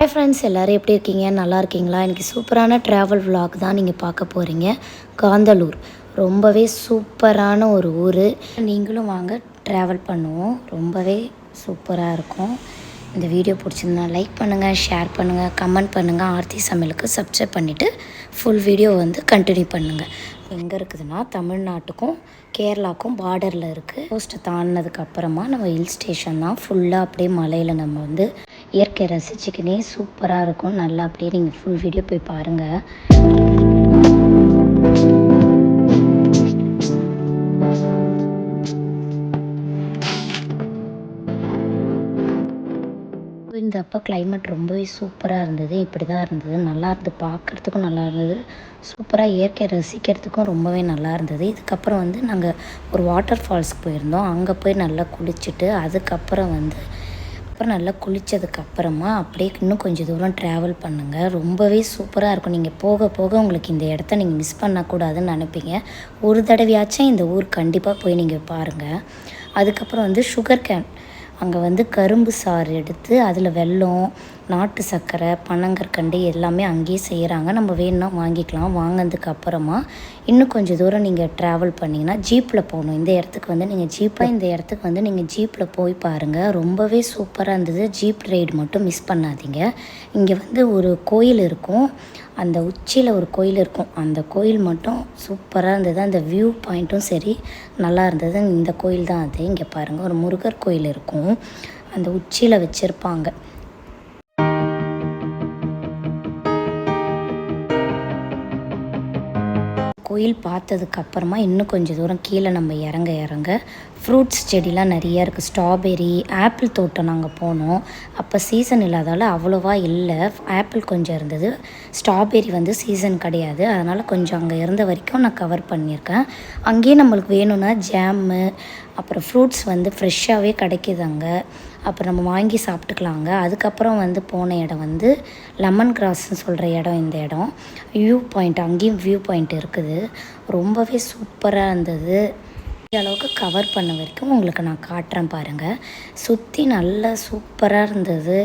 Hi friends, எல்லோரும் எப்படி இருக்கீங்க? நல்லா இருக்கீங்களா? இன்றைக்கி சூப்பரான ட்ராவல் விலாக் தான் நீங்கள் பார்க்க போகிறீங்க. காந்தலூர் ரொம்பவே சூப்பரான ஒரு ஊர். நீங்களும் வாங்க ட்ராவல் பண்ணுவோம். ரொம்பவே சூப்பராக இருக்கும். இந்த வீடியோ பிடிச்சிருந்தா லைக் பண்ணுங்கள், ஷேர் பண்ணுங்கள், கமெண்ட் பண்ணுங்கள். ஆர்த்தி சமையலுக்கு சப்ஸ்கிரைப் பண்ணிவிட்டு ஃபுல் வீடியோ கண்டினியூ பண்ணுங்கள். எங்கே இருக்குதுன்னா தமிழ்நாட்டுக்கும் கேரளாவுக்கும் பார்டரில் இருக்குது. கோஸ்ட்டை தாண்டினதுக்கப்புறமா நம்ம ஹில் ஸ்டேஷன் தான். ஃபுல்லாக அப்படியே மலையில் நம்ம இயற்கை ரசிச்சுக்கினே சூப்பராக இருக்கும். நல்லா அப்படியே நீங்கள் ஃபுல் வீடியோ போய் பாருங்கள். இந்த அப்போ கிளைமேட் ரொம்பவே சூப்பராக இருந்தது. இப்படி தான் இருந்தது. நல்லா இருந்தது, பார்க்குறதுக்கும் நல்லா இருந்தது. சூப்பராக இயற்கை ரசிக்கிறதுக்கும் ரொம்பவே நல்லா இருந்தது. இதுக்கப்புறம் நாங்கள் ஒரு வாட்டர் ஃபால்ஸ்க்கு போயிருந்தோம். அங்கே போய் நல்லா குளிச்சுட்டு அதுக்கப்புறம் நல்லா குளித்ததுக்கப்புறமா அப்படியே இன்னும் கொஞ்சம் தூரம் ட்ராவல் பண்ணுங்கள். ரொம்பவே சூப்பராக இருக்கும். நீங்கள் போக போக உங்களுக்கு இந்த இடத்த நீங்கள் மிஸ் பண்ணக்கூடாதுன்னு நினைப்பீங்க. ஒரு தடவையாச்சும் இந்த ஊர் கண்டிப்பாக போய் நீங்கள் பாருங்கள். அதுக்கப்புறம் சுகர் கேன், அங்கே கரும்பு சாறு எடுத்து அதில் வெல்லம், நாட்டு சர்க்கரை, பனங்கற்கண்டு எல்லாமே அங்கேயே செய்கிறாங்க. நம்ம வேணும்னா வாங்கிக்கலாம். வாங்கினதுக்கு அப்புறமா இன்னும் கொஞ்சம் தூரம் நீங்கள் ட்ராவல் பண்ணிங்கன்னா ஜீப்பில் போகணும். இந்த இடத்துக்கு நீங்கள் ஜீப்பில் போய் பாருங்கள். ரொம்பவே சூப்பராக இருந்தது. ஜீப் ரைடு மட்டும் மிஸ் பண்ணாதீங்க. இங்கே ஒரு கோயில் இருக்கும். அந்த உச்சியில் ஒரு கோயில் இருக்கும். அந்த கோயில் மட்டும் சூப்பராக இருந்தது. அந்த வியூ பாயிண்ட்டும் சரி நல்லா இருந்தது. இந்த கோயில் தான் அது. இங்கே பாருங்கள், ஒரு முருகர் கோயில் இருக்கும். அந்த உச்சியில் வச்சுருப்பாங்க. கோயில் பார்த்ததுக்கப்புறமா இன்னும் கொஞ்சம் தூரம் கீழே நம்ம இறங்க ஃப்ரூட்ஸ் செடிலாம் நிறையா இருக்குது. ஸ்ட்ராபெரி, ஆப்பிள் தோட்டம் நாங்கள் போனோம். அப்போ சீசன் இல்லாதால் அவ்வளோவா இல்லை. ஆப்பிள் கொஞ்சம் இருந்தது. ஸ்ட்ராபெரி சீசன் கிடையாது. அதனால் கொஞ்சம் அங்கே இருந்த வரைக்கும் நான் கவர் பண்ணியிருக்கேன். அங்கேயே நம்மளுக்கு வேணும்னா ஜாமு, அப்புறம் ஃப்ரூட்ஸ் ஃப்ரெஷ்ஷாகவே கிடைக்கிது அங்கே. அப்புறம் நம்ம வாங்கி சாப்பிட்டுக்கலாங்க. அதுக்கப்புறம் போன இடம் லெமன் கிராஸ்ன்னு சொல்கிற இடம். இந்த இடம் வியூ பாயிண்ட், அங்கேயும் வியூ பாயிண்ட் இருக்குது. ரொம்பவே சூப்பராக இருந்தது. அளவுக்கு கவர் பண்ண வரைக்கும் உங்களுக்கு நான் காட்டுறேன் பாருங்கள். சுற்றி நல்லா சூப்பராக இருந்தது.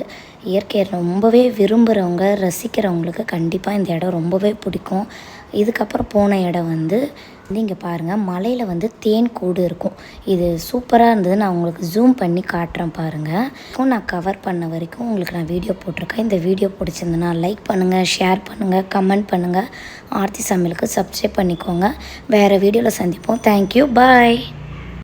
இயற்கையை ரொம்பவே விரும்புகிறவங்க, ரசிக்கிறவங்களுக்கு கண்டிப்பாக இந்த இடம் ரொம்பவே பிடிக்கும். இதுக்கப்புறம் போன இடம் இங்கே பாருங்கள், மலையில் தேன் கூடு இருக்கும். இது சூப்பராக இருந்தது. நான் உங்களுக்கு ஜூம் பண்ணி காட்டுறேன் பாருங்கள். நான் கவர் பண்ண வரைக்கும் உங்களுக்கு நான் வீடியோ போட்டிருக்கேன். இந்த வீடியோ பிடிச்சிருந்ததுன்னா லைக் பண்ணுங்கள், ஷேர் பண்ணுங்கள், கமெண்ட் பண்ணுங்கள். ஆர்த்தி சமையலுக்கு சப்ஸ்கிரைப் பண்ணிக்கோங்க. வேறு வீடியோவில் சந்திப்போம். தேங்க்யூ, பாய்.